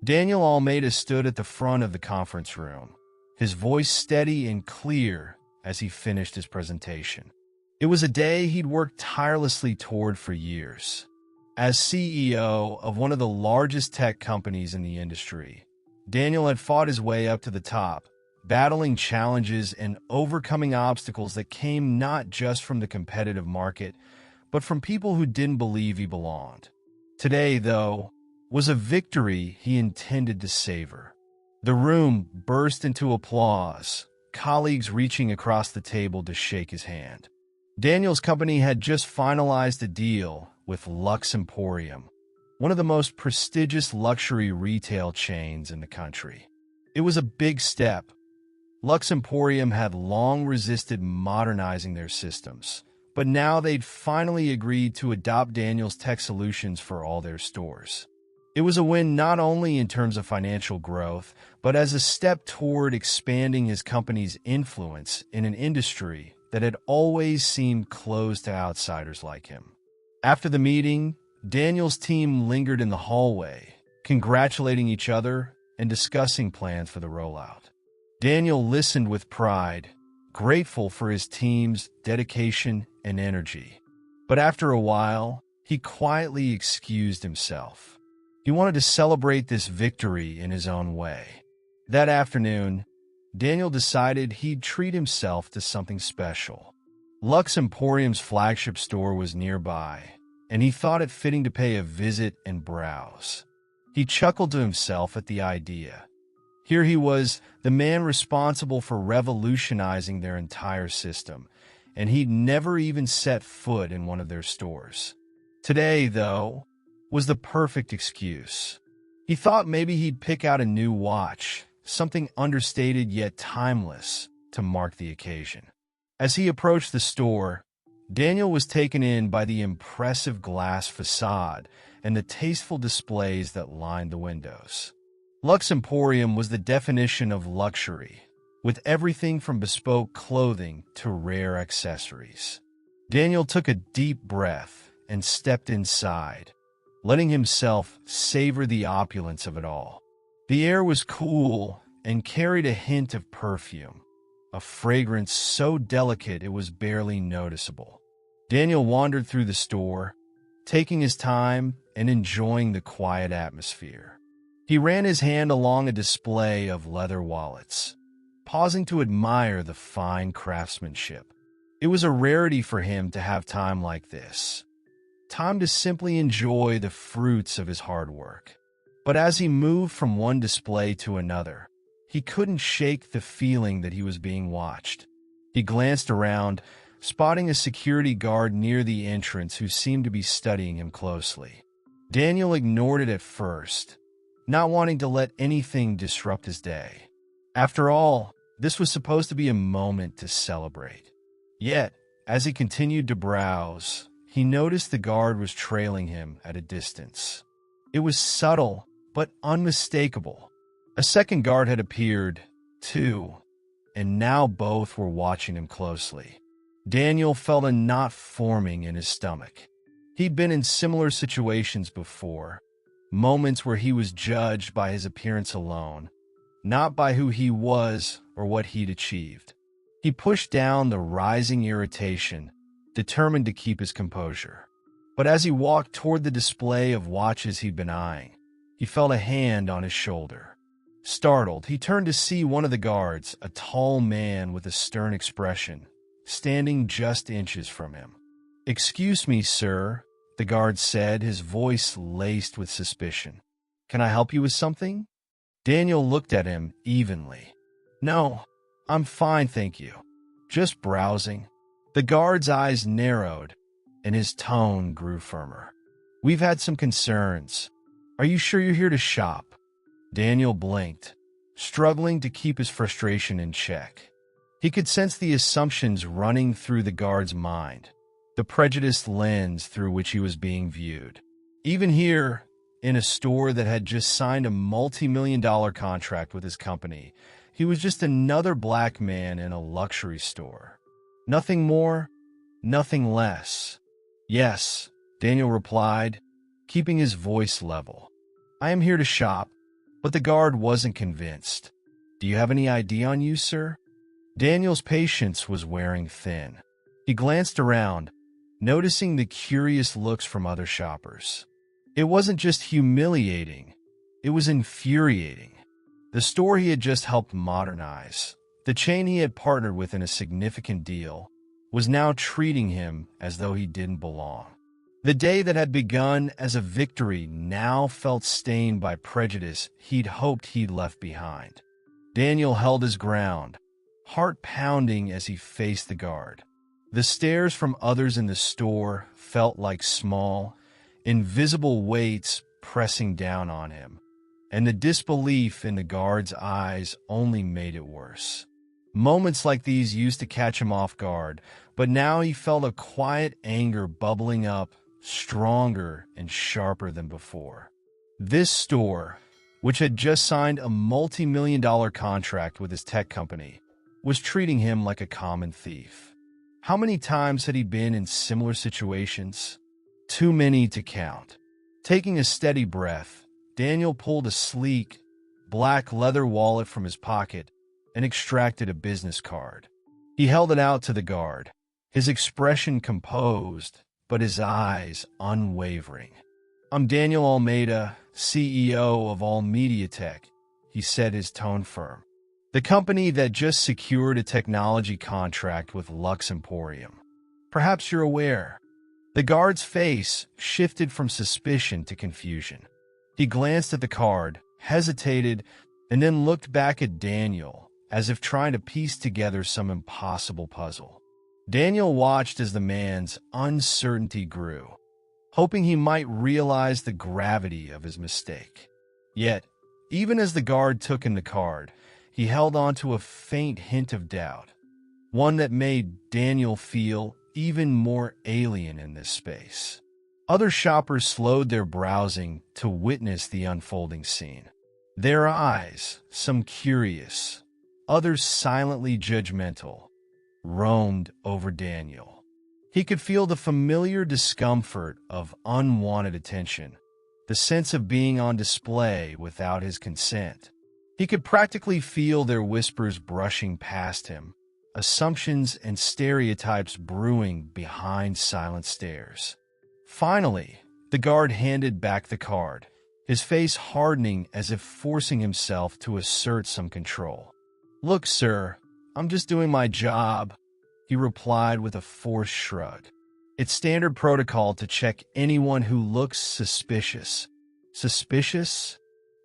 Daniel Almeida stood at the front of the conference room, his voice steady and clear as he finished his presentation. It was a day he'd worked tirelessly toward for years. As CEO of one of the largest tech companies in the industry, Daniel had fought his way up to the top, battling challenges and overcoming obstacles that came not just from the competitive market, but from people who didn't believe he belonged. Today, though, was a victory he intended to savor. The room burst into applause, colleagues reaching across the table to shake his hand. Daniel's company had just finalized a deal with Lux Emporium, one of the most prestigious luxury retail chains in the country. It was a big step. Lux Emporium had long resisted modernizing their systems, but now they'd finally agreed to adopt Daniel's tech solutions for all their stores. It was a win not only in terms of financial growth, but as a step toward expanding his company's influence in an industry that had always seemed closed to outsiders like him. After the meeting, Daniel's team lingered in the hallway, congratulating each other and discussing plans for the rollout. Daniel listened with pride, grateful for his team's dedication and energy. But after a while, he quietly excused himself. He wanted to celebrate this victory in his own way. That afternoon, Daniel decided he'd treat himself to something special. Lux Emporium's flagship store was nearby, and he thought it fitting to pay a visit and browse. He chuckled to himself at the idea. Here he was, the man responsible for revolutionizing their entire system, and he'd never even set foot in one of their stores. Today, though, was the perfect excuse. He thought maybe he'd pick out a new watch, something understated yet timeless, to mark the occasion. As he approached the store, Daniel was taken in by the impressive glass facade and the tasteful displays that lined the windows. Lux Emporium was the definition of luxury, with everything from bespoke clothing to rare accessories. Daniel took a deep breath and stepped inside, letting himself savor the opulence of it all. The air was cool and carried a hint of perfume, a fragrance so delicate it was barely noticeable. Daniel wandered through the store, taking his time and enjoying the quiet atmosphere. He ran his hand along a display of leather wallets, pausing to admire the fine craftsmanship. It was a rarity for him to have time like this, time to simply enjoy the fruits of his hard work. But as he moved from one display to another, he couldn't shake the feeling that he was being watched. He glanced around, spotting a security guard near the entrance who seemed to be studying him closely. Daniel ignored it at first, not wanting to let anything disrupt his day. After all, this was supposed to be a moment to celebrate. Yet, as he continued to browse, he noticed the guard was trailing him at a distance. It was subtle, but unmistakable. A second guard had appeared, too, and now both were watching him closely. Daniel felt a knot forming in his stomach. He'd been in similar situations before, moments where he was judged by his appearance alone, not by who he was or what he'd achieved. He pushed down the rising irritation, determined to keep his composure. But as he walked toward the display of watches he'd been eyeing, he felt a hand on his shoulder. Startled, he turned to see one of the guards, a tall man with a stern expression, standing just inches from him. "Excuse me, sir," the guard said, his voice laced with suspicion. "Can I help you with something?" Daniel looked at him evenly. "No, I'm fine, thank you. Just browsing." The guard's eyes narrowed, and his tone grew firmer. "We've had some concerns. Are you sure you're here to shop?" Daniel blinked, struggling to keep his frustration in check. He could sense the assumptions running through the guard's mind, the prejudiced lens through which he was being viewed. Even here, in a store that had just signed a multi-million-dollar contract with his company, he was just another black man in a luxury store. Nothing more, nothing less. "Yes," Daniel replied, keeping his voice level. "I am here to shop, But the guard wasn't convinced. "Do you have any ID on you, sir?" Daniel's patience was wearing thin. He glanced around, noticing the curious looks from other shoppers. It wasn't just humiliating, it was infuriating. The store he had just helped modernize, the chain he had partnered with in a significant deal, was now treating him as though he didn't belong. The day that had begun as a victory now felt stained by prejudice he'd hoped he'd left behind. Daniel held his ground, heart pounding as he faced the guard. The stares from others in the store felt like small, invisible weights pressing down on him, and the disbelief in the guard's eyes only made it worse. Moments like these used to catch him off guard, but now he felt a quiet anger bubbling up, stronger and sharper than before. This store, which had just signed a multi-million-dollar contract with his tech company, was treating him like a common thief. How many times had he been in similar situations? Too many to count. Taking a steady breath, Daniel pulled a sleek, black leather wallet from his pocket and extracted a business card. He held it out to the guard, his expression composed, but his eyes unwavering. "I'm Daniel Almeida, CEO of All Media Tech," he said, his tone firm. "The company that just secured a technology contract with Lux Emporium. Perhaps you're aware." The guard's face shifted from suspicion to confusion. He glanced at the card, hesitated, and then looked back at Daniel, as if trying to piece together some impossible puzzle. Daniel watched as the man's uncertainty grew, hoping he might realize the gravity of his mistake. Yet, even as the guard took in the card, he held on to a faint hint of doubt, one that made Daniel feel even more alien in this space. Other shoppers slowed their browsing to witness the unfolding scene. Their eyes, some curious, others silently judgmental, roamed over Daniel. He could feel the familiar discomfort of unwanted attention, the sense of being on display without his consent. He could practically feel their whispers brushing past him, assumptions and stereotypes brewing behind silent stares. Finally, the guard handed back the card, his face hardening as if forcing himself to assert some control. "Look, sir, I'm just doing my job," he replied with a forced shrug. "It's standard protocol to check anyone who looks suspicious." "Suspicious?"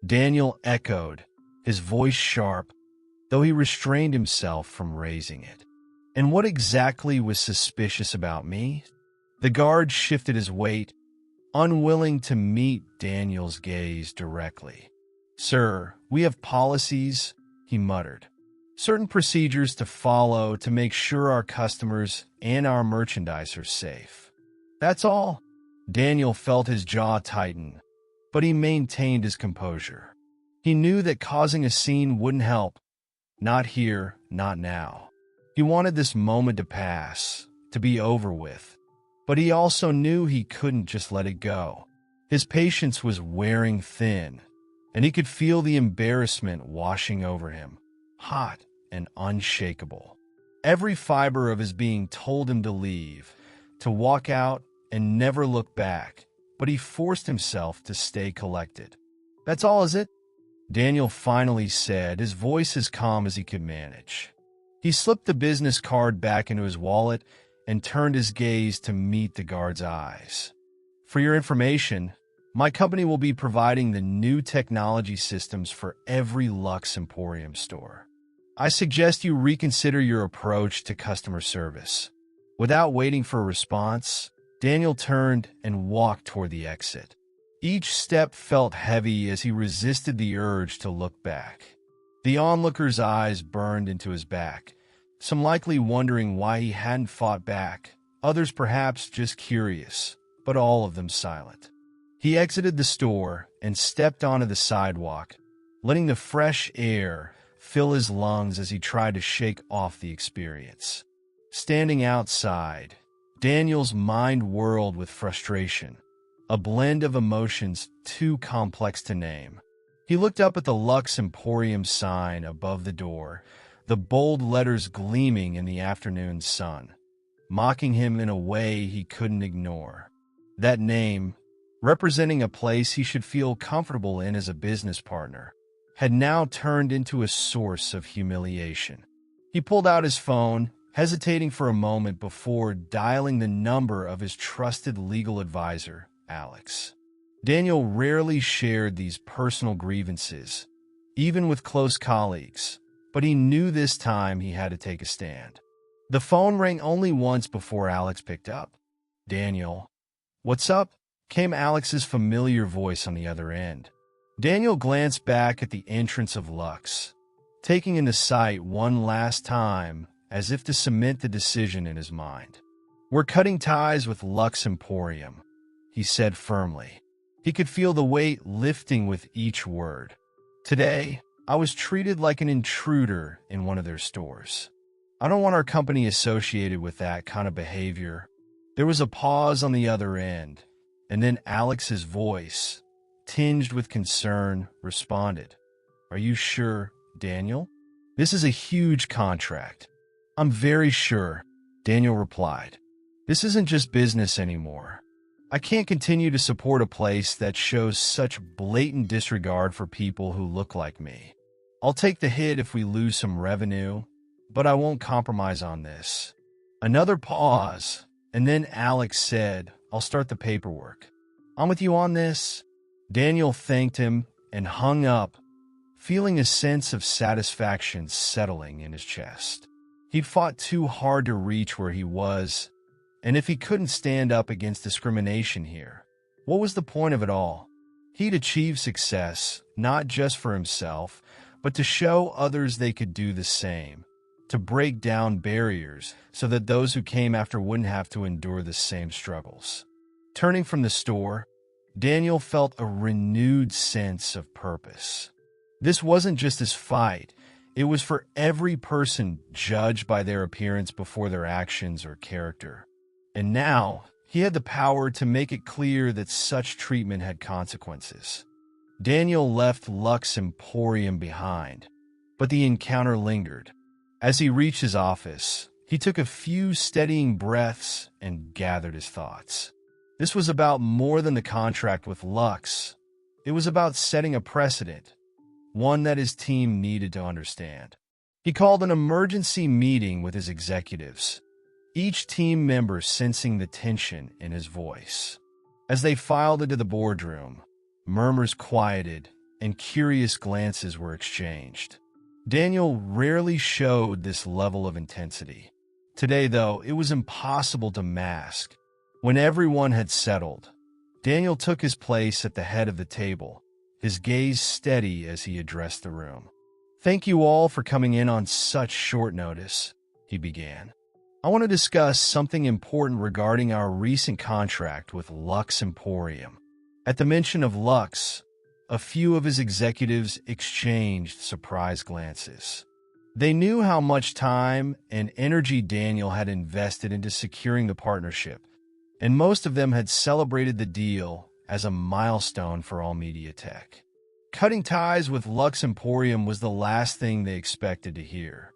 Daniel echoed, his voice sharp, though he restrained himself from raising it. "And what exactly was suspicious about me?" The guard shifted his weight, unwilling to meet Daniel's gaze directly. "Sir, we have policies," he muttered. "Certain procedures to follow to make sure our customers and our merchandise are safe. That's all." Daniel felt his jaw tighten, but he maintained his composure. He knew that causing a scene wouldn't help. Not here, not now. He wanted this moment to pass, to be over with. But he also knew he couldn't just let it go. His patience was wearing thin, and he could feel the embarrassment washing over him, hot and unshakable. Every fiber of his being told him to leave, to walk out and never look back, but he forced himself to stay collected. "That's all, is it?" Daniel finally said, his voice as calm as he could manage. He slipped the business card back into his wallet and turned his gaze to meet the guard's eyes. "For your information, my company will be providing the new technology systems for every Lux Emporium store. I suggest you reconsider your approach to customer service." Without waiting for a response, Daniel turned and walked toward the exit. Each step felt heavy as he resisted the urge to look back. The onlooker's eyes burned into his back, some likely wondering why he hadn't fought back, others perhaps just curious, but all of them silent. He exited the store and stepped onto the sidewalk, letting the fresh air fill his lungs as he tried to shake off the experience. Standing outside, Daniel's mind whirled with frustration, a blend of emotions too complex to name. He looked up at the Lux Emporium sign above the door, the bold letters gleaming in the afternoon sun, mocking him in a way he couldn't ignore. That name, representing a place he should feel comfortable in as a business partner, had now turned into a source of humiliation. He pulled out his phone, hesitating for a moment before dialing the number of his trusted legal advisor, Alex. Daniel rarely shared these personal grievances, even with close colleagues, but he knew this time he had to take a stand. The phone rang only once before Alex picked up. "Daniel, what's up?" came Alex's familiar voice on the other end. Daniel glanced back at the entrance of Lux, taking in the sight one last time as if to cement the decision in his mind. "We're cutting ties with Lux Emporium," he said firmly. He could feel the weight lifting with each word. "Today, I was treated like an intruder in one of their stores. I don't want our company associated with that kind of behavior." There was a pause on the other end, and then Alex's voice, tinged with concern, responded, "Are you sure, Daniel? This is a huge contract." "I'm very sure," Daniel replied. "This isn't just business anymore. I can't continue to support a place that shows such blatant disregard for people who look like me. I'll take the hit if we lose some revenue, but I won't compromise on this." Another pause, and then Alex said, "I'll start the paperwork. I'm with you on this." Daniel thanked him and hung up, feeling a sense of satisfaction settling in his chest. He'd fought too hard to reach where he was, and if he couldn't stand up against discrimination here, what was the point of it all? He'd achieved success, not just for himself, but to show others they could do the same, to break down barriers so that those who came after wouldn't have to endure the same struggles. Turning from the store, Daniel felt a renewed sense of purpose. This wasn't just his fight. It was for every person judged by their appearance before their actions or character. And now, he had the power to make it clear that such treatment had consequences. Daniel left Lux Emporium behind, but the encounter lingered. As he reached his office, he took a few steadying breaths and gathered his thoughts. This was about more than the contract with Lux. It was about setting a precedent, one that his team needed to understand. He called an emergency meeting with his executives, each team member sensing the tension in his voice. As they filed into the boardroom, murmurs quieted and curious glances were exchanged. Daniel rarely showed this level of intensity. Today, though, it was impossible to mask. When everyone had settled, Daniel took his place at the head of the table, his gaze steady as he addressed the room. "Thank you all for coming in on such short notice," he began. "I want to discuss something important regarding our recent contract with Lux Emporium." At the mention of Lux, a few of his executives exchanged surprised glances. They knew how much time and energy Daniel had invested into securing the partnership, and most of them had celebrated the deal as a milestone for all media tech. Cutting ties with Lux Emporium was the last thing they expected to hear.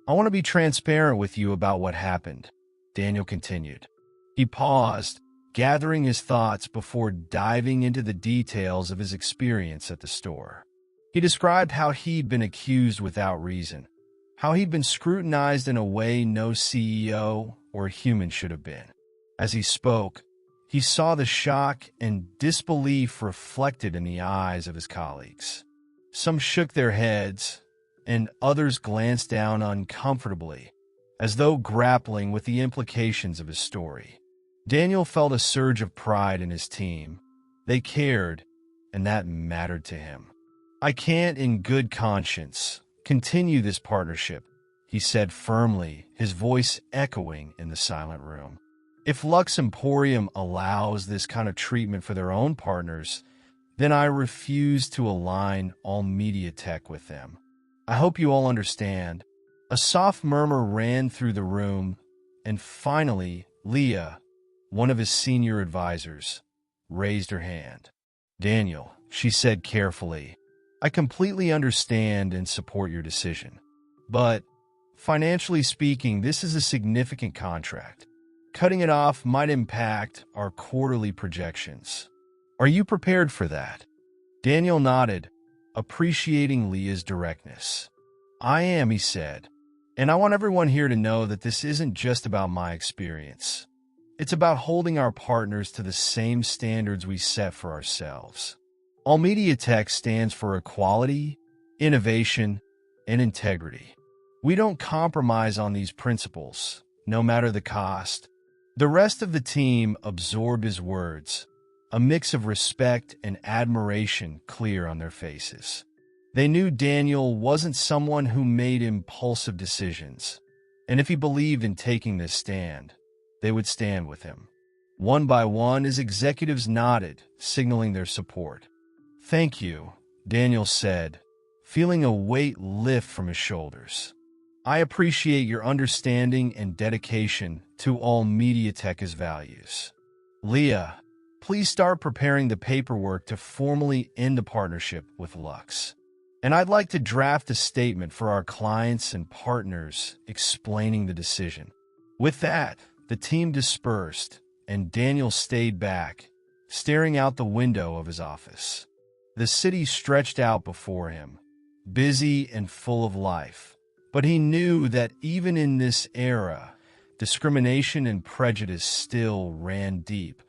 "I want to be transparent with you about what happened," Daniel continued. He paused, gathering his thoughts before diving into the details of his experience at the store. He described how he'd been accused without reason, how he'd been scrutinized in a way no CEO or human should have been. As he spoke, he saw the shock and disbelief reflected in the eyes of his colleagues. Some shook their heads, and others glanced down uncomfortably, as though grappling with the implications of his story. Daniel felt a surge of pride in his team. They cared, and that mattered to him. "I can't, in good conscience, continue this partnership," he said firmly, his voice echoing in the silent room. "If Lux Emporium allows this kind of treatment for their own partners, then I refuse to align all media tech with them. I hope you all understand." A soft murmur ran through the room, and finally, Leah, one of his senior advisors, raised her hand. "Daniel," she said carefully, I completely understand and support your decision. But, financially speaking, this is a significant contract. Cutting it off might impact our quarterly projections. Are you prepared for that? Daniel nodded, appreciating Leah's directness. I am, he said. And I want everyone here to know that this isn't just about my experience. It's about holding our partners to the same standards we set for ourselves. All Media Tech stands for equality, innovation, and integrity. We don't compromise on these principles, no matter the cost. The rest of the team absorbed his words, a mix of respect and admiration clear on their faces. They knew Daniel wasn't someone who made impulsive decisions, and if he believed in taking this stand, they would stand with him. One by one, his executives nodded, signaling their support. Thank you, Daniel said, feeling a weight lift from his shoulders. I appreciate your understanding and dedication to all Media Tech's values. Leah, please start preparing the paperwork to formally end the partnership with Lux. And I'd like to draft a statement for our clients and partners explaining the decision. With that, the team dispersed, and Daniel stayed back, staring out the window of his office. The city stretched out before him, busy and full of life. But he knew that even in this era, discrimination and prejudice still ran deep,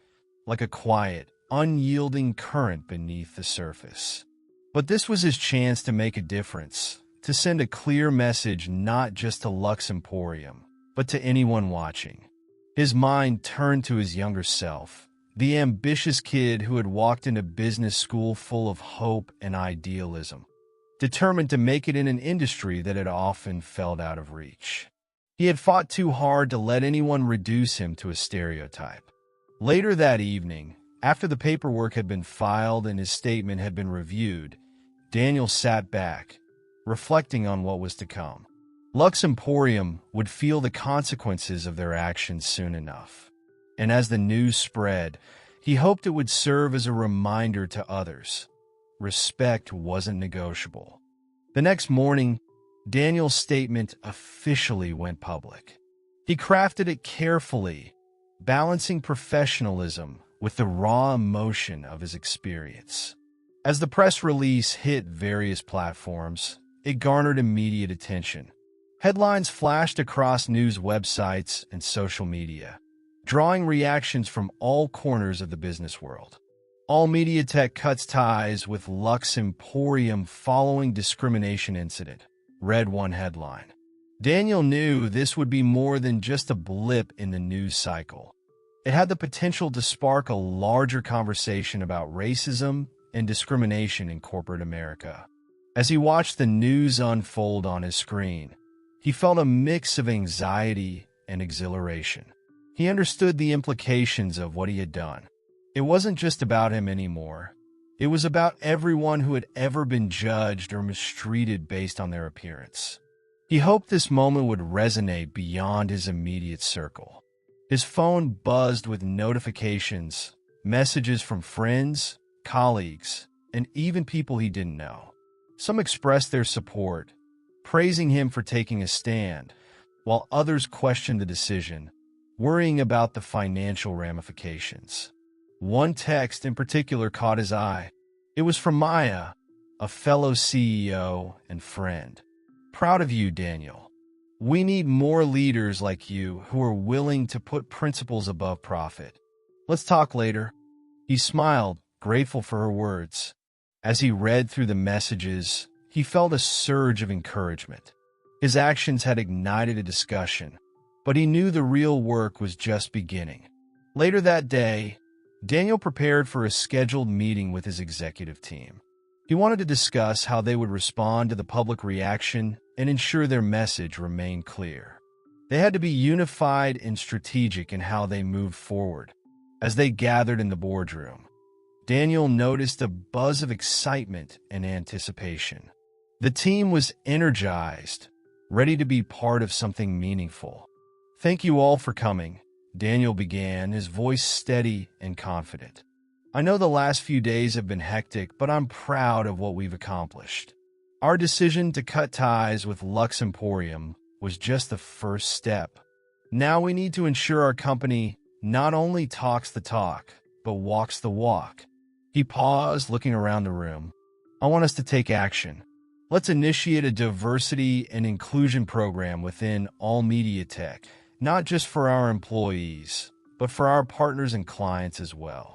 like a quiet, unyielding current beneath the surface. But this was his chance to make a difference, to send a clear message not just to Lux Emporium, but to anyone watching. His mind turned to his younger self, the ambitious kid who had walked into business school full of hope and idealism, determined to make it in an industry that had often felt out of reach. He had fought too hard to let anyone reduce him to a stereotype. Later that evening, after the paperwork had been filed and his statement had been reviewed, Daniel sat back, reflecting on what was to come. Lux Emporium would feel the consequences of their actions soon enough. And as the news spread, he hoped it would serve as a reminder to others. Respect wasn't negotiable. The next morning, Daniel's statement officially went public. He crafted it carefully, balancing professionalism with the raw emotion of his experience. As the press release hit various platforms, it garnered immediate attention. Headlines flashed across news websites and social media, drawing reactions from all corners of the business world. All Media Tech cuts ties with Lux Emporium following discrimination incident, read one headline. Daniel knew this would be more than just a blip in the news cycle. It had the potential to spark a larger conversation about racism and discrimination in corporate America. As he watched the news unfold on his screen, he felt a mix of anxiety and exhilaration. He understood the implications of what he had done. It wasn't just about him anymore. It was about everyone who had ever been judged or mistreated based on their appearance. He hoped this moment would resonate beyond his immediate circle. His phone buzzed with notifications, messages from friends, colleagues, and even people he didn't know. Some expressed their support, praising him for taking a stand, while others questioned the decision, worrying about the financial ramifications. One text in particular caught his eye. It was from Maya, a fellow CEO and friend. Proud of you, Daniel. We need more leaders like you who are willing to put principles above profit. Let's talk later. He smiled, grateful for her words. As he read through the messages, he felt a surge of encouragement. His actions had ignited a discussion, but he knew the real work was just beginning. Later that day, Daniel prepared for a scheduled meeting with his executive team. He wanted to discuss how they would respond to the public reaction and ensure their message remained clear. They had to be unified and strategic in how they moved forward. As they gathered in the boardroom, Daniel noticed a buzz of excitement and anticipation. The team was energized, ready to be part of something meaningful. Thank you all for coming, Daniel began, his voice steady and confident. I know the last few days have been hectic, but I'm proud of what we've accomplished. Our decision to cut ties with Lux Emporium was just the first step. Now we need to ensure our company not only talks the talk, but walks the walk." He paused, looking around the room. "I want us to take action. Let's initiate a diversity and inclusion program within all media tech, not just for our employees, but for our partners and clients as well.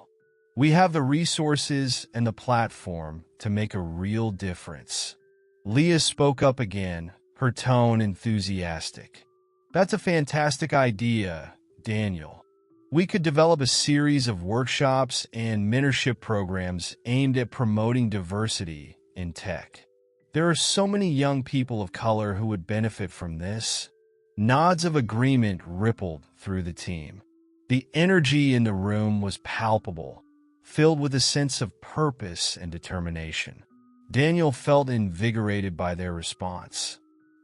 We have the resources and the platform to make a real difference." Leah spoke up again, her tone enthusiastic. "That's a fantastic idea, Daniel. We could develop a series of workshops and mentorship programs aimed at promoting diversity in tech. There are so many young people of color who would benefit from this." Nods of agreement rippled through the team. The energy in the room was palpable, filled with a sense of purpose and determination. Daniel felt invigorated by their response.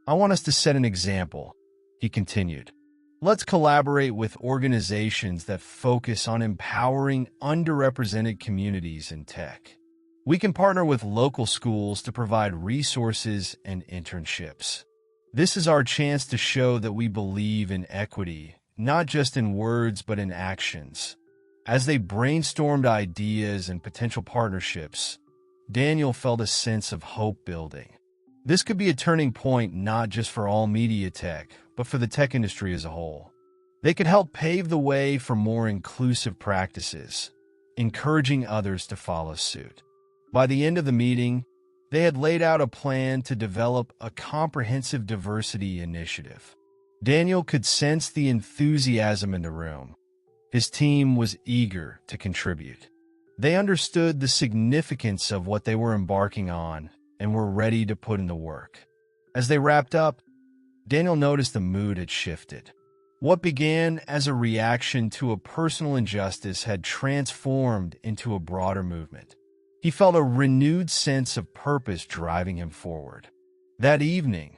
"I want us to set an example," he continued. "Let's collaborate with organizations that focus on empowering underrepresented communities in tech. We can partner with local schools to provide resources and internships. This is our chance to show that we believe in equity, not just in words but in actions." As they brainstormed ideas and potential partnerships, Daniel felt a sense of hope building. This could be a turning point not just for all media tech, but for the tech industry as a whole. They could help pave the way for more inclusive practices, encouraging others to follow suit. By the end of the meeting, they had laid out a plan to develop a comprehensive diversity initiative. Daniel could sense the enthusiasm in the room. His team was eager to contribute. They understood the significance of what they were embarking on and were ready to put in the work. As they wrapped up, Daniel noticed the mood had shifted. What began as a reaction to a personal injustice had transformed into a broader movement. He felt a renewed sense of purpose driving him forward. That evening,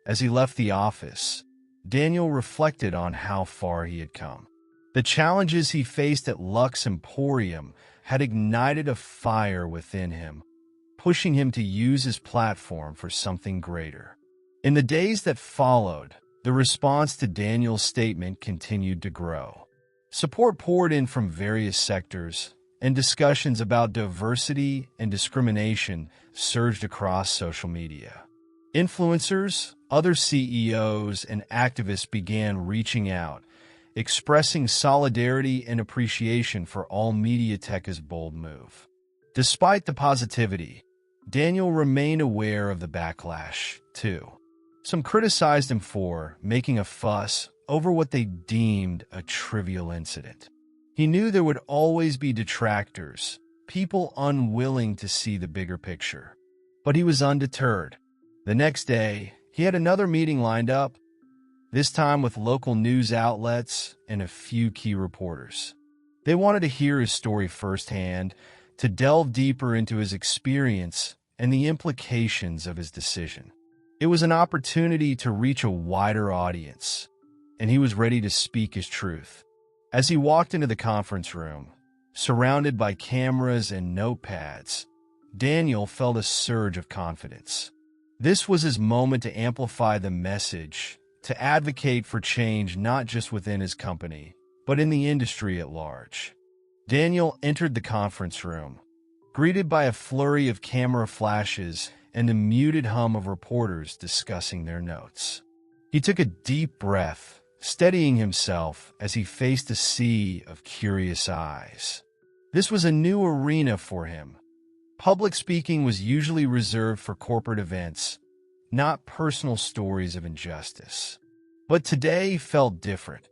as he left the office, Daniel reflected on how far he had come. The challenges he faced at Lux Emporium had ignited a fire within him, pushing him to use his platform for something greater. In the days that followed, the response to Daniel's statement continued to grow. Support poured in from various sectors, and discussions about diversity and discrimination surged across social media. Influencers, other CEOs, and activists began reaching out, expressing solidarity and appreciation for all media tech's bold move. Despite the positivity, Daniel remained aware of the backlash, too. Some criticized him for making a fuss over what they deemed a trivial incident. He knew there would always be detractors, people unwilling to see the bigger picture. But he was undeterred. The next day, he had another meeting lined up, this time with local news outlets and a few key reporters. They wanted to hear his story firsthand, to delve deeper into his experience and the implications of his decision. It was an opportunity to reach a wider audience, and he was ready to speak his truth. As he walked into the conference room, surrounded by cameras and notepads, Daniel felt a surge of confidence. This was his moment to amplify the message, to advocate for change not just within his company, but in the industry at large. Daniel entered the conference room, greeted by a flurry of camera flashes and a muted hum of reporters discussing their notes. He took a deep breath, steadying himself as he faced a sea of curious eyes. This was a new arena for him. Public speaking was usually reserved for corporate events, not personal stories of injustice. But today felt different.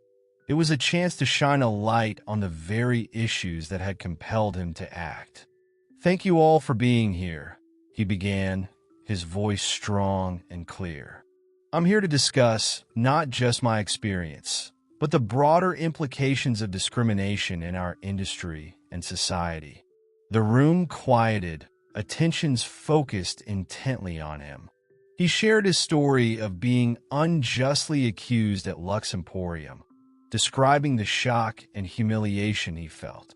It was a chance to shine a light on the very issues that had compelled him to act. "Thank you all for being here," he began, his voice strong and clear. "I'm here to discuss not just my experience, but the broader implications of discrimination in our industry and society." The room quieted, attentions focused intently on him. He shared his story of being unjustly accused at Lux Emporium, describing the shock and humiliation he felt.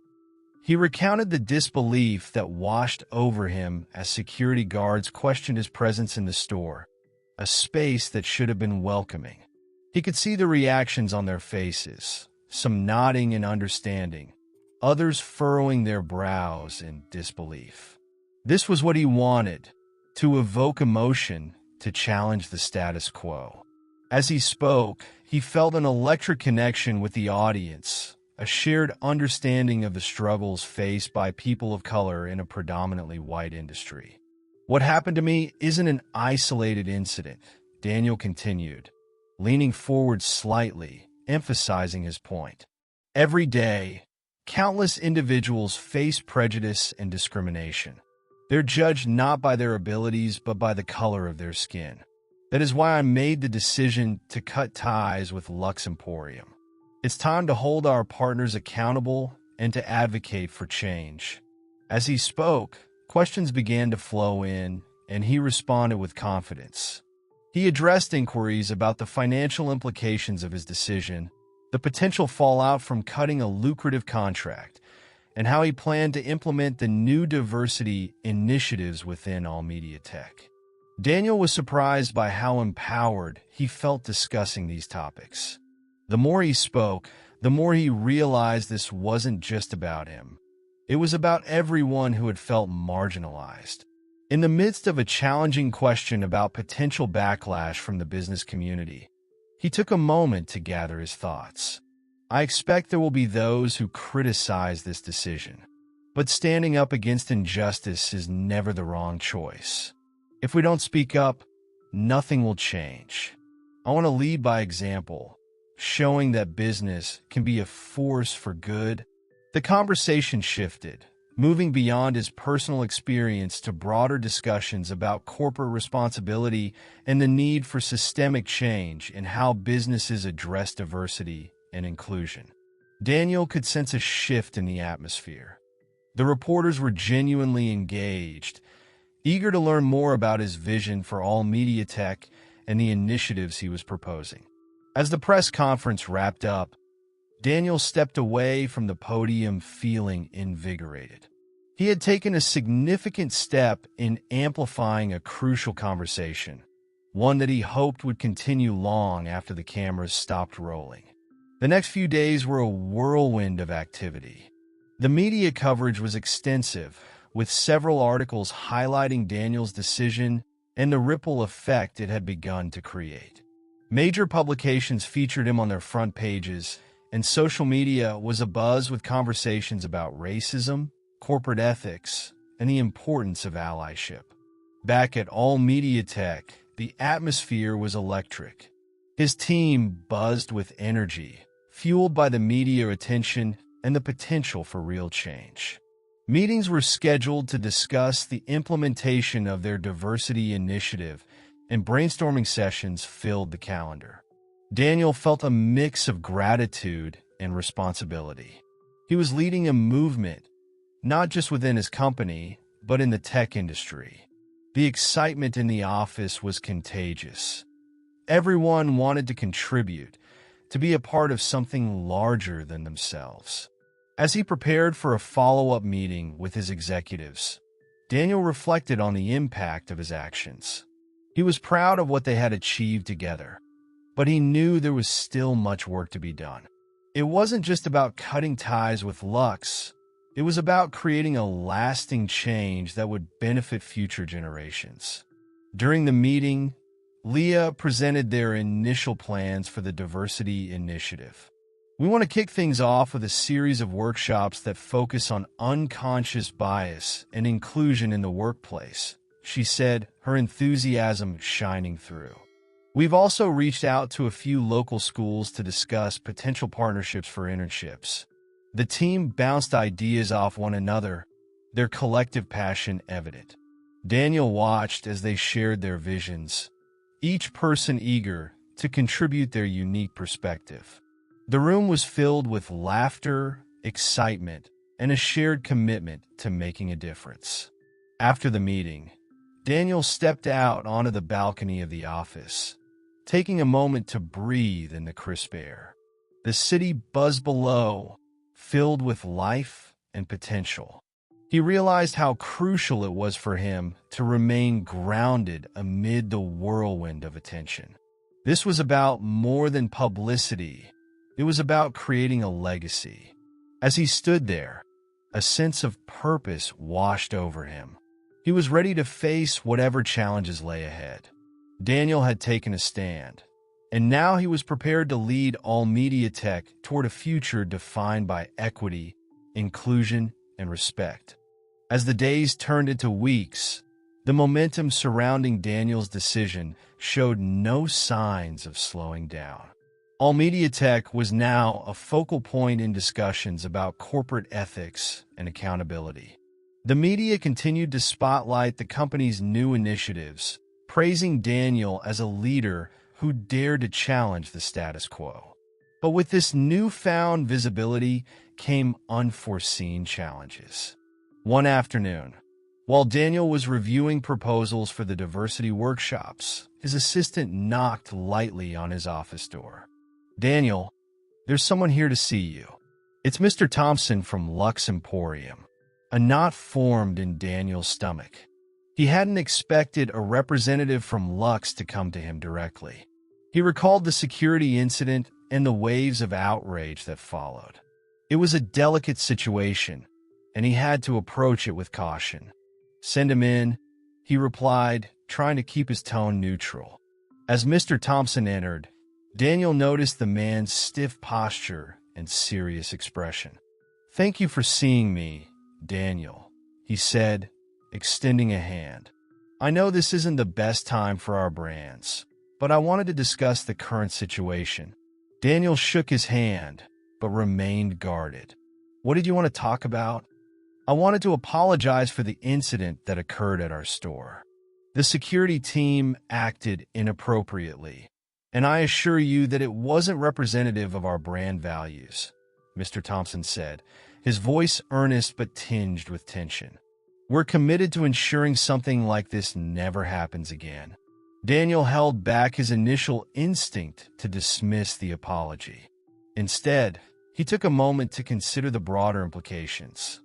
He recounted the disbelief that washed over him as security guards questioned his presence in the store, a space that should have been welcoming. He could see the reactions on their faces, some nodding in understanding, others furrowing their brows in disbelief. This was what he wanted, to evoke emotion, to challenge the status quo. As he spoke, he felt an electric connection with the audience, a shared understanding of the struggles faced by people of color in a predominantly white industry. What happened to me isn't an isolated incident, Daniel continued, leaning forward slightly, emphasizing his point. Every day, countless individuals face prejudice and discrimination. They're judged not by their abilities but by the color of their skin. That is why I made the decision to cut ties with Lux Emporium. It's time to hold our partners accountable and to advocate for change. As he spoke, questions began to flow in, and he responded with confidence. He addressed inquiries about the financial implications of his decision, the potential fallout from cutting a lucrative contract, and how he planned to implement the new diversity initiatives within All Media Tech. Daniel was surprised by how empowered he felt discussing these topics. The more he spoke, the more he realized this wasn't just about him. It was about everyone who had felt marginalized. In the midst of a challenging question about potential backlash from the business community, he took a moment to gather his thoughts. I expect there will be those who criticize this decision, but standing up against injustice is never the wrong choice. If we don't speak up, nothing will change. I want to lead by example, showing that business can be a force for good. The conversation shifted, moving beyond his personal experience to broader discussions about corporate responsibility and the need for systemic change in how businesses address diversity and inclusion. Daniel could sense a shift in the atmosphere. The reporters were genuinely engaged, eager to learn more about his vision for All Media Tech and the initiatives he was proposing. As the press conference wrapped up, Daniel stepped away from the podium feeling invigorated. He had taken a significant step in amplifying a crucial conversation, one that he hoped would continue long after the cameras stopped rolling. The next few days were a whirlwind of activity. The media coverage was extensive, with several articles highlighting Daniel's decision and the ripple effect it had begun to create. Major publications featured him on their front pages, and social media was abuzz with conversations about racism, corporate ethics, and the importance of allyship. Back at All Media Tech, the atmosphere was electric. His team buzzed with energy, fueled by the media attention and the potential for real change. Meetings were scheduled to discuss the implementation of their diversity initiative, and brainstorming sessions filled the calendar. Daniel felt a mix of gratitude and responsibility. He was leading a movement, not just within his company, but in the tech industry. The excitement in the office was contagious. Everyone wanted to contribute, to be a part of something larger than themselves. As he prepared for a follow-up meeting with his executives, Daniel reflected on the impact of his actions. He was proud of what they had achieved together, but he knew there was still much work to be done. It wasn't just about cutting ties with Lux. It was about creating a lasting change that would benefit future generations. During the meeting, Leah presented their initial plans for the diversity initiative. We want to kick things off with a series of workshops that focus on unconscious bias and inclusion in the workplace, she said, her enthusiasm shining through. We've also reached out to a few local schools to discuss potential partnerships for internships. The team bounced ideas off one another, their collective passion evident. Daniel watched as they shared their visions, each person eager to contribute their unique perspective. The room was filled with laughter, excitement, and a shared commitment to making a difference. After the meeting, Daniel stepped out onto the balcony of the office, taking a moment to breathe in the crisp air. The city buzzed below, filled with life and potential. He realized how crucial it was for him to remain grounded amid the whirlwind of attention. This was about more than publicity. It was about creating a legacy. As he stood there, a sense of purpose washed over him. He was ready to face whatever challenges lay ahead. Daniel had taken a stand, and now he was prepared to lead All Media Tech toward a future defined by equity, inclusion, and respect. As the days turned into weeks, the momentum surrounding Daniel's decision showed no signs of slowing down. All Media Tech was now a focal point in discussions about corporate ethics and accountability. The media continued to spotlight the company's new initiatives, praising Daniel as a leader who dared to challenge the status quo. But with this newfound visibility came unforeseen challenges. One afternoon, while Daniel was reviewing proposals for the diversity workshops, his assistant knocked lightly on his office door. "Daniel, there's someone here to see you." "It's Mr. Thompson from Lux Emporium." A knot formed in Daniel's stomach. He hadn't expected a representative from Lux to come to him directly. He recalled the security incident and the waves of outrage that followed. It was a delicate situation, and he had to approach it with caution. "Send him in," he replied, trying to keep his tone neutral. As Mr. Thompson entered, Daniel noticed the man's stiff posture and serious expression. "Thank you for seeing me, Daniel," he said, extending a hand. "I know this isn't the best time for our brands, but I wanted to discuss the current situation." Daniel shook his hand, but remained guarded. "What did you want to talk about?" "I wanted to apologize for the incident that occurred at our store. The security team acted inappropriately, and I assure you that it wasn't representative of our brand values," Mr. Thompson said, his voice earnest but tinged with tension. "We're committed to ensuring something like this never happens again." Daniel held back his initial instinct to dismiss the apology. Instead, he took a moment to consider the broader implications.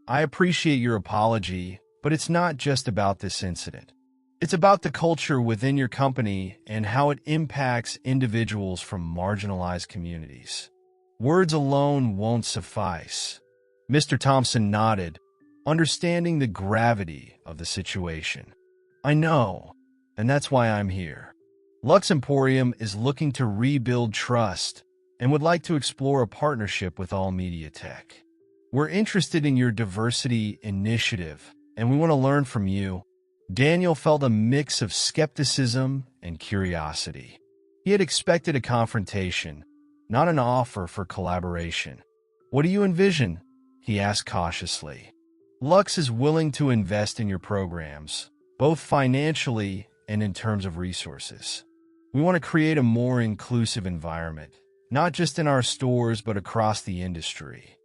"I appreciate your apology, but it's not just about this incident. It's about the culture within your company and how it impacts individuals from marginalized communities. Words alone won't suffice." Mr. Thompson nodded, understanding the gravity of the situation. "I know, and that's why I'm here. Lux Emporium is looking to rebuild trust and would like to explore a partnership with All Media Tech. We're interested in your diversity initiative, and we want to learn from you." Daniel felt a mix of skepticism and curiosity. He had expected a confrontation, not an offer for collaboration. "What do you envision?" he asked cautiously. "Lux is willing to invest in your programs, both financially and in terms of resources. We want to create a more inclusive environment, not just in our stores but across the industry.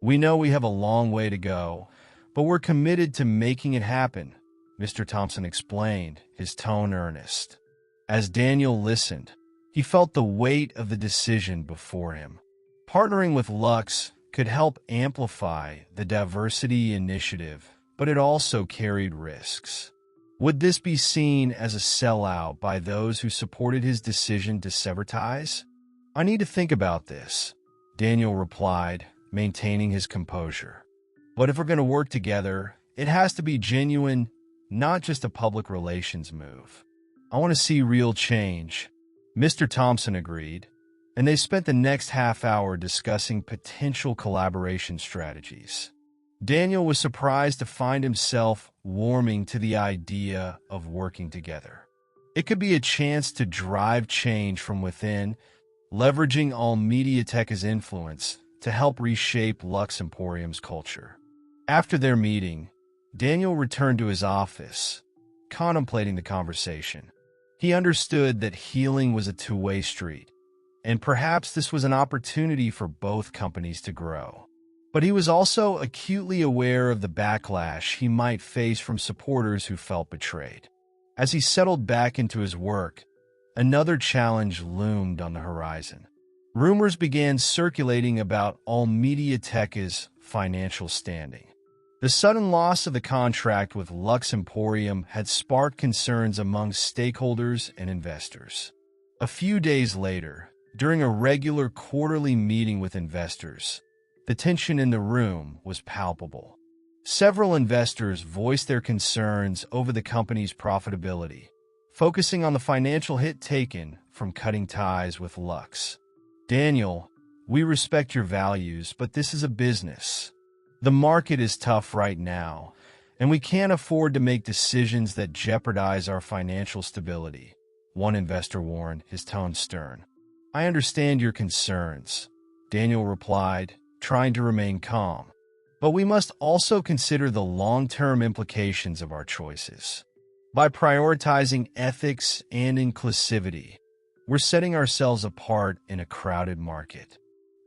We know we have a long way to go, but we're committed to making it happen," Mr. Thompson explained, his tone earnest. As Daniel listened, he felt the weight of the decision before him. Partnering with Lux could help amplify the diversity initiative, but it also carried risks. Would this be seen as a sellout by those who supported his decision to sever ties? "I need to think about this," Daniel replied, maintaining his composure. "But if we're going to work together, it has to be genuine, not just a public relations move. I want to see real change." Mr. Thompson agreed, and they spent the next half hour discussing potential collaboration strategies. Daniel was surprised to find himself warming to the idea of working together. It could be a chance to drive change from within, leveraging All Media Tech's influence to help reshape Lux Emporium's culture. After their meeting, Daniel returned to his office, contemplating the conversation. He understood that healing was a two-way street, and perhaps this was an opportunity for both companies to grow. But he was also acutely aware of the backlash he might face from supporters who felt betrayed. As he settled back into his work, another challenge loomed on the horizon. Rumors began circulating about All Media Tech's financial standing. The sudden loss of the contract with Lux Emporium had sparked concerns among stakeholders and investors. A few days later, during a regular quarterly meeting with investors, the tension in the room was palpable. Several investors voiced their concerns over the company's profitability, focusing on the financial hit taken from cutting ties with Lux. "Daniel, we respect your values, but this is a business. The market is tough right now, and we can't afford to make decisions that jeopardize our financial stability," one investor warned, his tone stern. "I understand your concerns," Daniel replied, trying to remain calm. "But we must also consider the long-term implications of our choices. By prioritizing ethics and inclusivity, we're setting ourselves apart in a crowded market.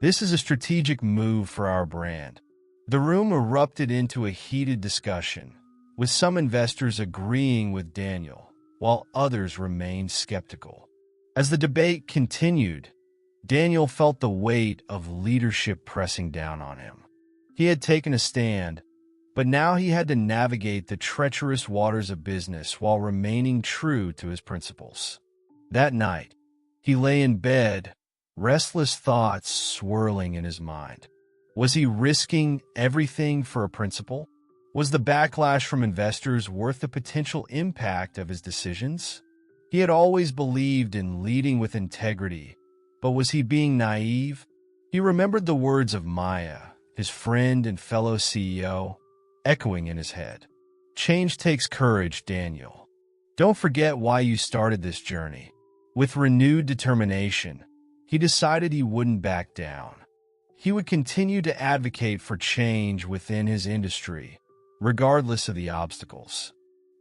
This is a strategic move for our brand." The room erupted into a heated discussion, with some investors agreeing with Daniel, while others remained skeptical. As the debate continued, Daniel felt the weight of leadership pressing down on him. He had taken a stand, but now he had to navigate the treacherous waters of business while remaining true to his principles. That night, he lay in bed, restless thoughts swirling in his mind. Was he risking everything for a principle? Was the backlash from investors worth the potential impact of his decisions? He had always believed in leading with integrity, but was he being naive? He remembered the words of Maya, his friend and fellow CEO, echoing in his head. "Change takes courage, Daniel. Don't forget why you started this journey." With renewed determination, he decided he wouldn't back down. He would continue to advocate for change within his industry, regardless of the obstacles.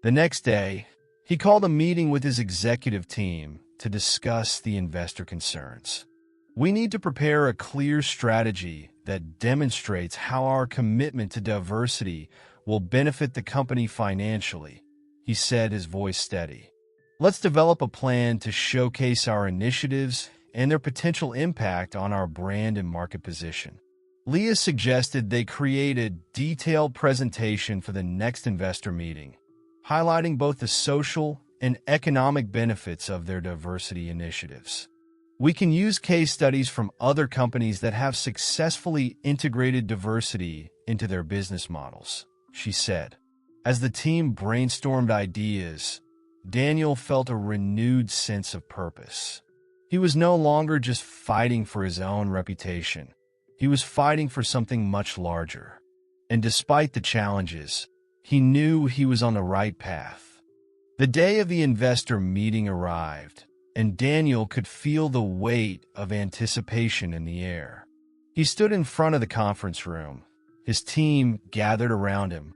The next day, he called a meeting with his executive team to discuss the investor concerns. "We need to prepare a clear strategy that demonstrates how our commitment to diversity will benefit the company financially," he said, his voice steady. "Let's develop a plan to showcase our initiatives and their potential impact on our brand and market position." Leah suggested they create a detailed presentation for the next investor meeting, highlighting both the social and economic benefits of their diversity initiatives. "We can use case studies from other companies that have successfully integrated diversity into their business models," she said. As the team brainstormed ideas, Daniel felt a renewed sense of purpose. He was no longer just fighting for his own reputation. He was fighting for something much larger. And despite the challenges, he knew he was on the right path. The day of the investor meeting arrived, and Daniel could feel the weight of anticipation in the air. He stood in front of the conference room, his team gathered around him,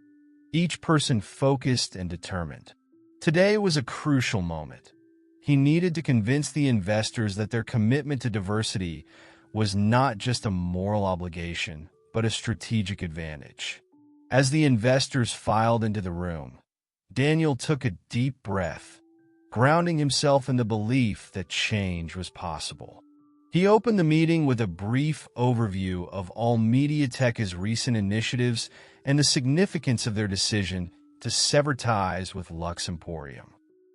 each person focused and determined. Today was a crucial moment. He needed to convince the investors that their commitment to diversity was not just a moral obligation, but a strategic advantage. As the investors filed into the room, Daniel took a deep breath, grounding himself in the belief that change was possible. He opened the meeting with a brief overview of all MediaTek's recent initiatives and the significance of their decision to sever ties with Lux Emporium.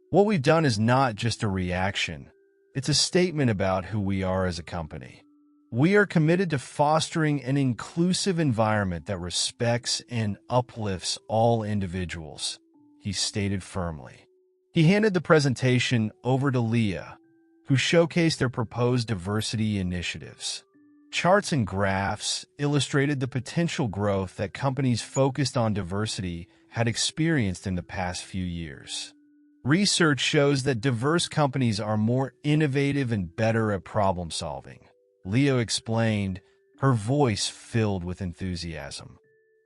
"What we've done is not just a reaction. It's a statement about who we are as a company. We are committed to fostering an inclusive environment that respects and uplifts all individuals," he stated firmly. He handed the presentation over to Leah, who showcased their proposed diversity initiatives. Charts and graphs illustrated the potential growth that companies focused on diversity had experienced in the past few years. Research shows that diverse companies are more innovative and better at problem solving, Leo explained, her voice filled with enthusiasm.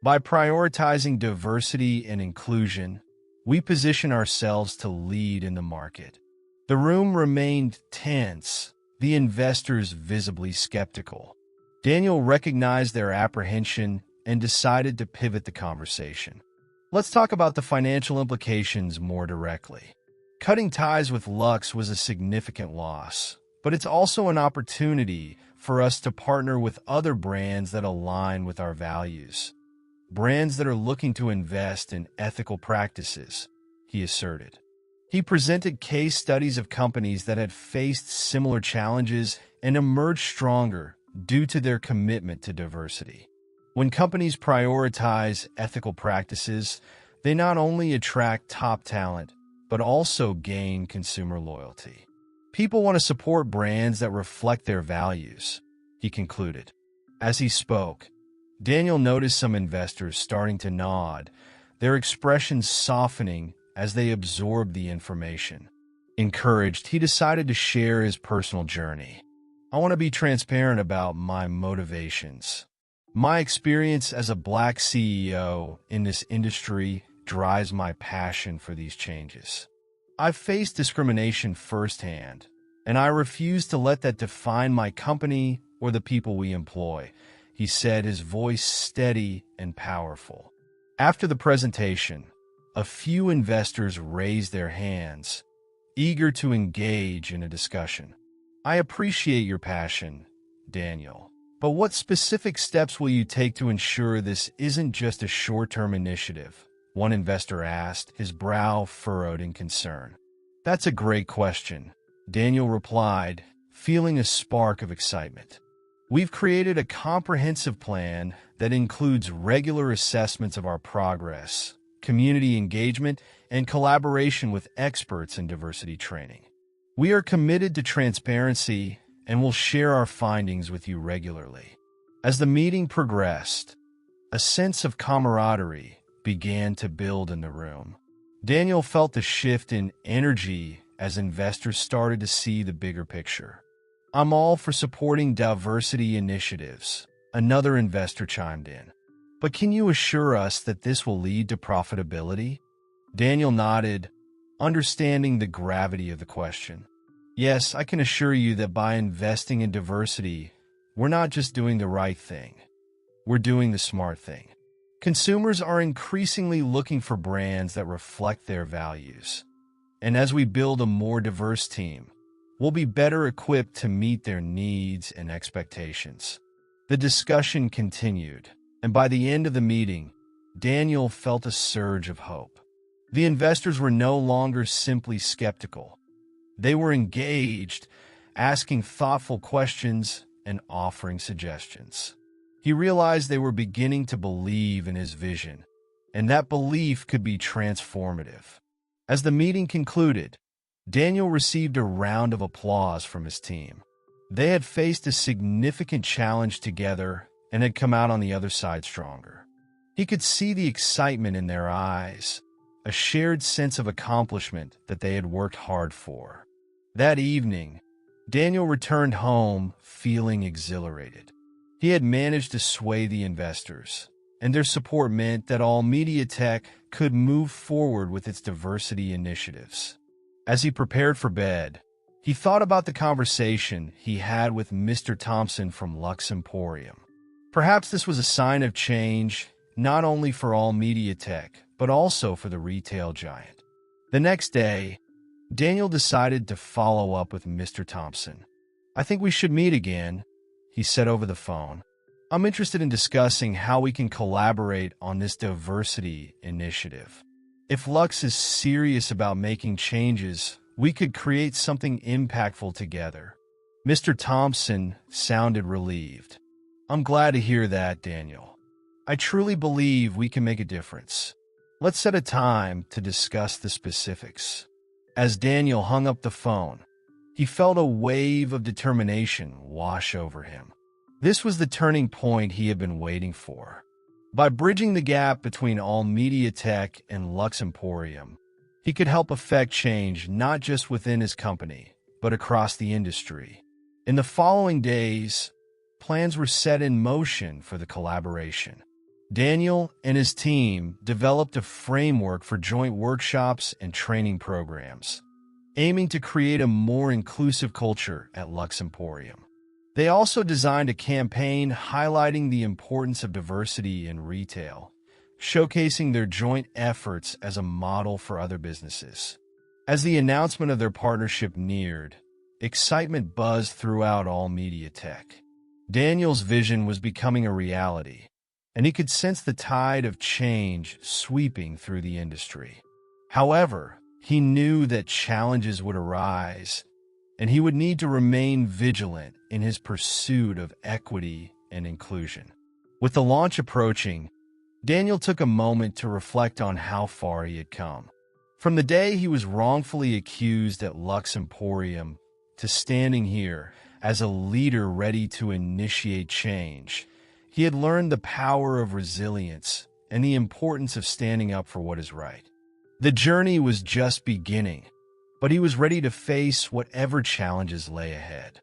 By prioritizing diversity and inclusion, we position ourselves to lead in the market. The room remained tense, the investors visibly skeptical. Daniel recognized their apprehension and decided to pivot the conversation. "Let's talk about the financial implications more directly. Cutting ties with Lux was a significant loss, but it's also an opportunity for us to partner with other brands that align with our values. Brands that are looking to invest in ethical practices, he asserted. He presented case studies of companies that had faced similar challenges and emerged stronger due to their commitment to diversity. When companies prioritize ethical practices, they not only attract top talent, but also gain consumer loyalty. People want to support brands that reflect their values, he concluded. As he spoke, Daniel noticed some investors starting to nod, their expressions softening as they absorbed the information. Encouraged, he decided to share his personal journey. I want to be transparent about my motivations. My experience as a Black CEO in this industry drives my passion for these changes. I've faced discrimination firsthand, and I refuse to let that define my company or the people we employ, he said, his voice steady and powerful. After the presentation, a few investors raised their hands, eager to engage in a discussion. I appreciate your passion, Daniel, but what specific steps will you take to ensure this isn't just a short-term initiative? One investor asked, his brow furrowed in concern. That's a great question, Daniel replied, feeling a spark of excitement. We've created a comprehensive plan that includes regular assessments of our progress, community engagement, and collaboration with experts in diversity training. We are committed to transparency and will share our findings with you regularly. As the meeting progressed, a sense of camaraderie began to build in the room. Daniel felt the shift in energy as investors started to see the bigger picture. I'm all for supporting diversity initiatives, another investor chimed in. But can you assure us that this will lead to profitability? Daniel nodded, understanding the gravity of the question. Yes, I can assure you that by investing in diversity, we're not just doing the right thing. We're doing the smart thing. Consumers are increasingly looking for brands that reflect their values. And as we build a more diverse team, we'll be better equipped to meet their needs and expectations. The discussion continued, and by the end of the meeting, Daniel felt a surge of hope. The investors were no longer simply skeptical. They were engaged, asking thoughtful questions and offering suggestions. He realized they were beginning to believe in his vision, and that belief could be transformative. As the meeting concluded, Daniel received a round of applause from his team. They had faced a significant challenge together and had come out on the other side stronger. He could see the excitement in their eyes, a shared sense of accomplishment that they had worked hard for. That evening, Daniel returned home feeling exhilarated. He had managed to sway the investors, and their support meant that All Media Tech could move forward with its diversity initiatives. As he prepared for bed, he thought about the conversation he had with Mr. Thompson from Lux Emporium. Perhaps this was a sign of change, not only for All Media Tech, but also for the retail giant. The next day, Daniel decided to follow up with Mr. Thompson. I think we should meet again, he said over the phone. I'm interested in discussing how we can collaborate on this diversity initiative. If Lux is serious about making changes, we could create something impactful together. Mr. Thompson sounded relieved. I'm glad to hear that, Daniel. I truly believe we can make a difference. Let's set a time to discuss the specifics. As Daniel hung up the phone, he felt a wave of determination wash over him. This was the turning point he had been waiting for. By bridging the gap between All Media Tech and Lux Emporium, he could help affect change not just within his company, but across the industry. In the following days, plans were set in motion for the collaboration. Daniel and his team developed a framework for joint workshops and training programs, aiming to create a more inclusive culture at Lux Emporium. They also designed a campaign highlighting the importance of diversity in retail, showcasing their joint efforts as a model for other businesses. As the announcement of their partnership neared, excitement buzzed throughout All Media Tech. Daniel's vision was becoming a reality, and he could sense the tide of change sweeping through the industry. However, he knew that challenges would arise, and he would need to remain vigilant in his pursuit of equity and inclusion. With the launch approaching, Daniel took a moment to reflect on how far he had come. From the day he was wrongfully accused at Lux Emporium to standing here as a leader ready to initiate change, he had learned the power of resilience and the importance of standing up for what is right. The journey was just beginning, but he was ready to face whatever challenges lay ahead.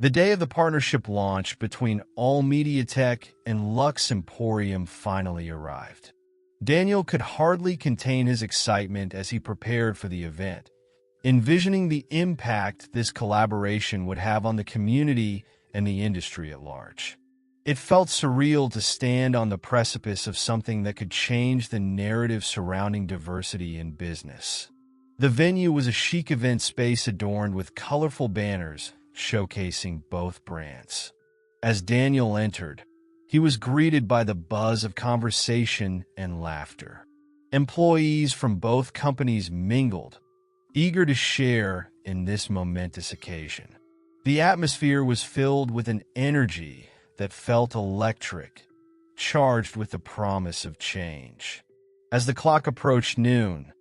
The day of the partnership launch between All Media Tech and Lux Emporium finally arrived. Daniel could hardly contain his excitement as he prepared for the event, envisioning the impact this collaboration would have on the community and the industry at large. It felt surreal to stand on the precipice of something that could change the narrative surrounding diversity in business. The venue was a chic event space adorned with colorful banners showcasing both brands. As Daniel entered, he was greeted by the buzz of conversation and laughter. Employees from both companies mingled, eager to share in this momentous occasion. The atmosphere was filled with an energy that felt electric, charged with the promise of change. As the clock approached noon,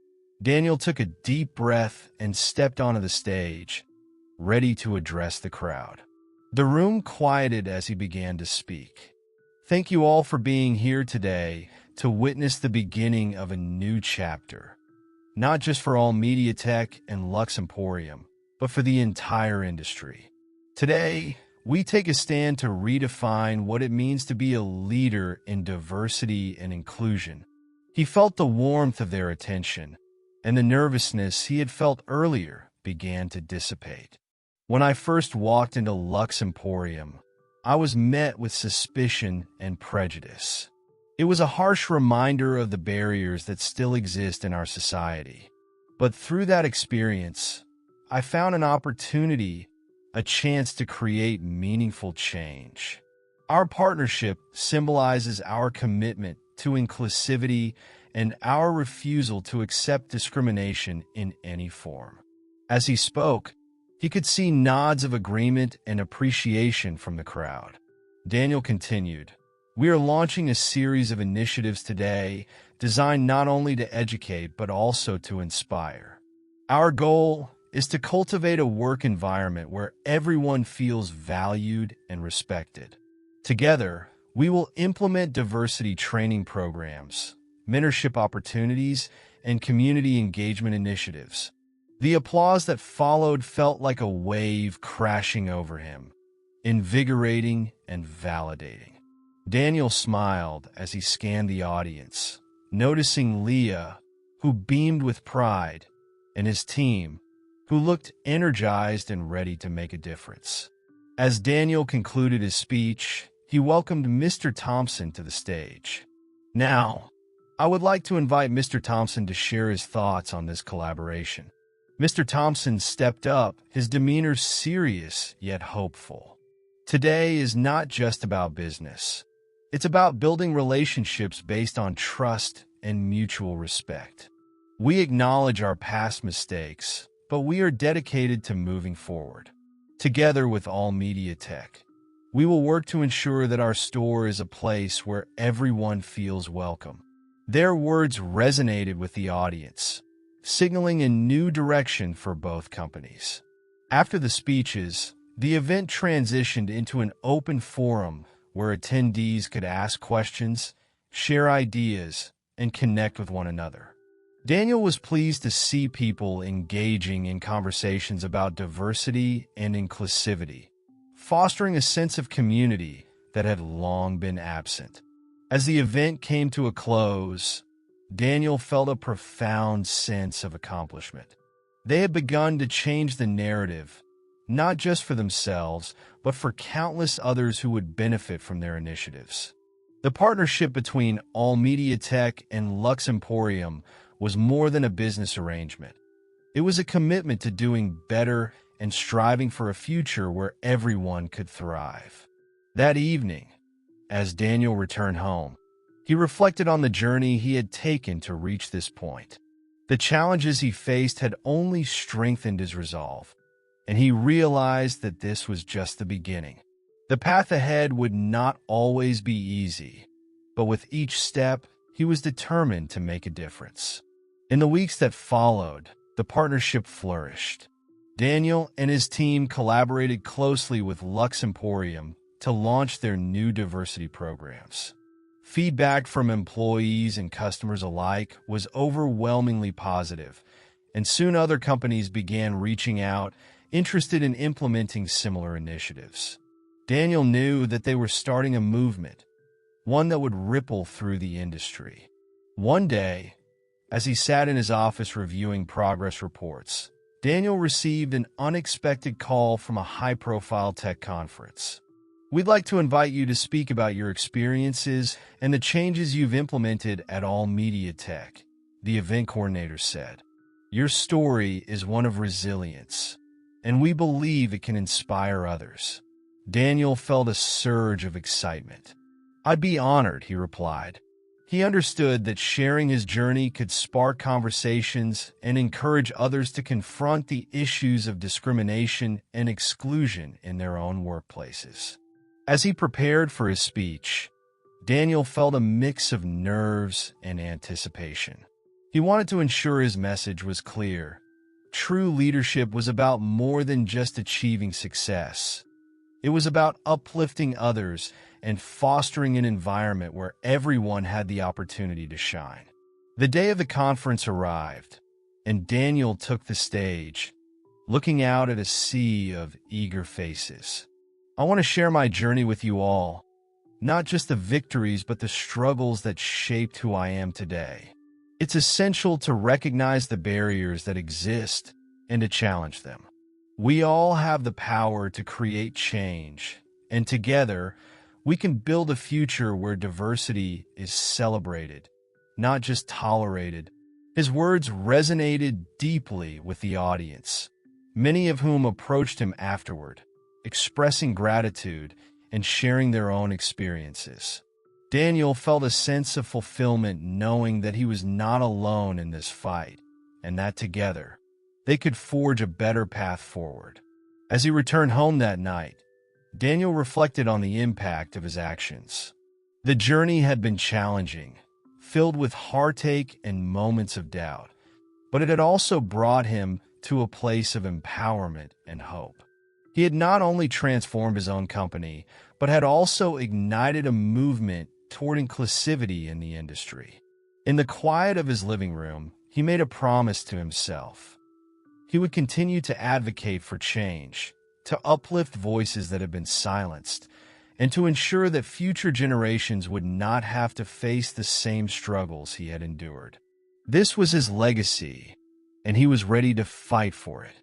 Daniel took a deep breath and stepped onto the stage, ready to address the crowd. The room quieted as he began to speak. Thank you all for being here today to witness the beginning of a new chapter, not just for All Media Tech and Lux Emporium, but for the entire industry. Today, we take a stand to redefine what it means to be a leader in diversity and inclusion. He felt the warmth of their attention, and the nervousness he had felt earlier began to dissipate. When I first walked into Lux Emporium, I was met with suspicion and prejudice. It was a harsh reminder of the barriers that still exist in our society. But through that experience, I found an opportunity, a chance to create meaningful change. Our partnership symbolizes our commitment to inclusivity and our refusal to accept discrimination in any form. As he spoke, he could see nods of agreement and appreciation from the crowd. Daniel continued, "We are launching a series of initiatives today designed not only to educate but also to inspire. Our goal is to cultivate a work environment where everyone feels valued and respected. Together, we will implement diversity training programs, mentorship opportunities, and community engagement initiatives." The applause that followed felt like a wave crashing over him, invigorating and validating. Daniel smiled as he scanned the audience, noticing Leah, who beamed with pride, and his team, who looked energized and ready to make a difference. As Daniel concluded his speech, he welcomed Mr. Thompson to the stage. Now, I would like to invite Mr. Thompson to share his thoughts on this collaboration. Mr. Thompson stepped up, his demeanor serious yet hopeful. Today is not just about business. It's about building relationships based on trust and mutual respect. We acknowledge our past mistakes, but we are dedicated to moving forward. Together with All Media Tech, we will work to ensure that our store is a place where everyone feels welcome. Their words resonated with the audience, signaling a new direction for both companies. After the speeches, the event transitioned into an open forum where attendees could ask questions, share ideas, and connect with one another. Daniel was pleased to see people engaging in conversations about diversity and inclusivity, fostering a sense of community that had long been absent. As the event came to a close, Daniel felt a profound sense of accomplishment. They had begun to change the narrative, not just for themselves, but for countless others who would benefit from their initiatives. The partnership between All Media Tech and Lux Emporium was more than a business arrangement. It was a commitment to doing better and striving for a future where everyone could thrive. That evening, as Daniel returned home, he reflected on the journey he had taken to reach this point. The challenges he faced had only strengthened his resolve, and he realized that this was just the beginning. The path ahead would not always be easy, but with each step, he was determined to make a difference. In the weeks that followed, the partnership flourished. Daniel and his team collaborated closely with Lux Emporium to launch their new diversity programs. Feedback from employees and customers alike was overwhelmingly positive, and soon other companies began reaching out, interested in implementing similar initiatives. Daniel knew that they were starting a movement, one that would ripple through the industry. One day, as he sat in his office reviewing progress reports, Daniel received an unexpected call from a high-profile tech conference. "We'd like to invite you to speak about your experiences and the changes you've implemented at All Media Tech," the event coordinator said. "Your story is one of resilience, and we believe it can inspire others." Daniel felt a surge of excitement. "I'd be honored," he replied. He understood that sharing his journey could spark conversations and encourage others to confront the issues of discrimination and exclusion in their own workplaces. As he prepared for his speech, Daniel felt a mix of nerves and anticipation. He wanted to ensure his message was clear. True leadership was about more than just achieving success. It was about uplifting others and fostering an environment where everyone had the opportunity to shine. The day of the conference arrived, and Daniel took the stage, looking out at a sea of eager faces. "I want to share my journey with you all, not just the victories but the struggles that shaped who I am today. It's essential to recognize the barriers that exist and to challenge them. We all have the power to create change, and together, we can build a future where diversity is celebrated, not just tolerated." His words resonated deeply with the audience, many of whom approached him afterward, expressing gratitude and sharing their own experiences. Daniel felt a sense of fulfillment knowing that he was not alone in this fight, and that together, they could forge a better path forward. As he returned home that night, Daniel reflected on the impact of his actions. The journey had been challenging, filled with heartache and moments of doubt, but it had also brought him to a place of empowerment and hope. He had not only transformed his own company, but had also ignited a movement toward inclusivity in the industry. In the quiet of his living room, he made a promise to himself. He would continue to advocate for change, to uplift voices that had been silenced, and to ensure that future generations would not have to face the same struggles he had endured. This was his legacy, and he was ready to fight for it.